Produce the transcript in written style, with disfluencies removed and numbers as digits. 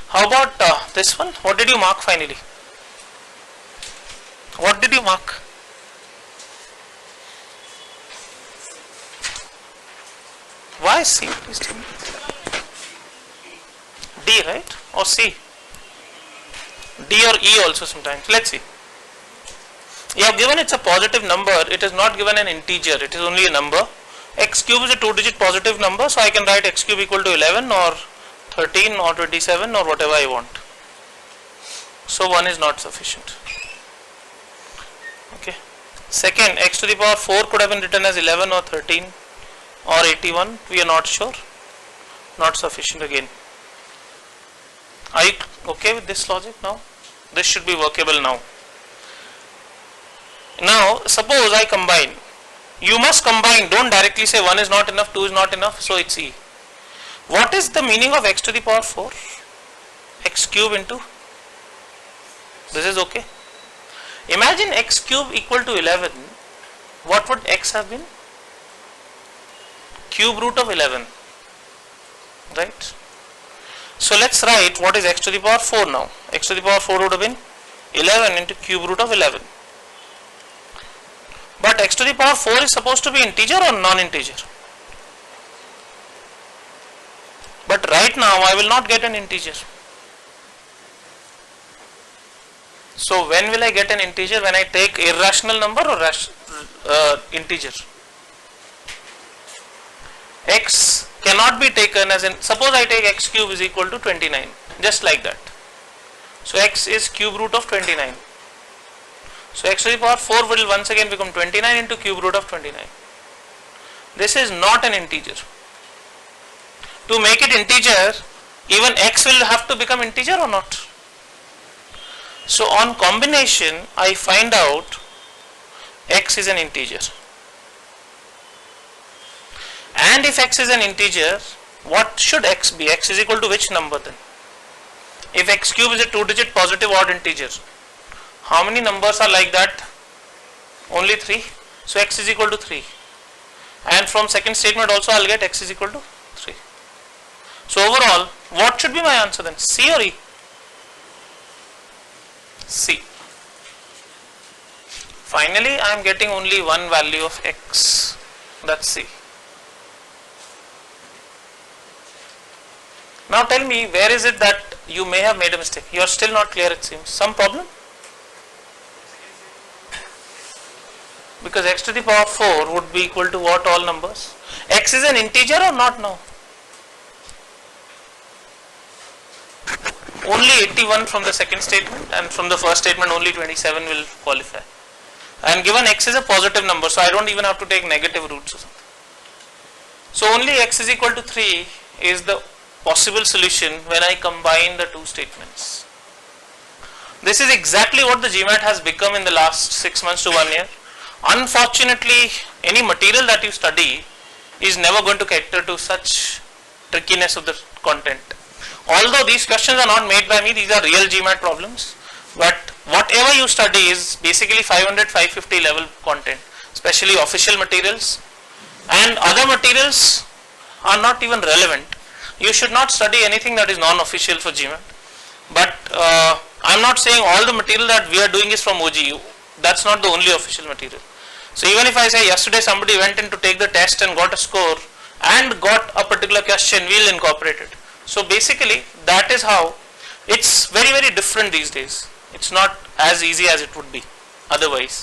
How about this one? What did you mark finally? What did you mark? Why C? Please tell me. D, right? Or C? D or E also sometimes. Let's see. You have given it's a positive number. It is not given an integer. It is only a number. X cube is a 2-digit positive number. So I can write x cube equal to 11 or 13 or 27 or whatever I want. So 1 is not sufficient. Okay. Second, x to the power 4 could have been written as 11 or 13 or 81. We are not sure. Not sufficient again. Are you okay with this logic now? This should be workable now. Now suppose I combine. You must combine. Don't directly say 1 is not enough, 2 is not enough, so it's E. What is the meaning of x to the power 4? X cube into. This is okay. Imagine x cube equal to 11. What would x have been? Cube root of 11. Right? So let's write what is x to the power 4 now. X to the power 4 would have been 11 into cube root of 11. But x to the power 4 is supposed to be integer or non-integer? But right now I will not get an integer. So when will I get an integer? When I take irrational number or integer? X cannot be taken as in, suppose I take x cube is equal to 29, just like that. So x is cube root of 29. So x to the power 4 will once again become 29 into cube root of 29. This is not an integer. To make it integer, even x will have to become integer or not? So on combination, I find out x is an integer. And if x is an integer, what should x be? X is equal to which number then? If x cube is a 2-digit positive odd integer, how many numbers are like that? Only 3. So x is equal to 3. And from second statement also I will get x is equal to 3. So overall, what should be my answer then? C or E? C. Finally, I am getting only one value of x. That's C. Now tell me, where is it that you may have made a mistake? You are still not clear, it seems. Some problem? Because x to the power 4 would be equal to what all numbers? X is an integer or not now? Only 81 from the second statement, and from the first statement only 27 will qualify. And given x is a positive number, so I don't even have to take negative roots or something. So only x is equal to 3 is the possible solution when I combine the two statements. This is exactly what the GMAT has become in the last 6 months to 1 year. Unfortunately, any material that you study is never going to cater to such trickiness of the content. Although these questions are not made by me, these are real GMAT problems, but whatever you study is basically 500, 550 level content, especially official materials, and other materials are not even relevant. You should not study anything that is non-official for GMAT. But I am not saying all the material that we are doing is from OGU. That's not the only official material. So even if I say yesterday somebody went in to take the test and got a score and got a particular question, we will incorporate it. So basically that is how it's very different these days. It's not as easy as it would be otherwise.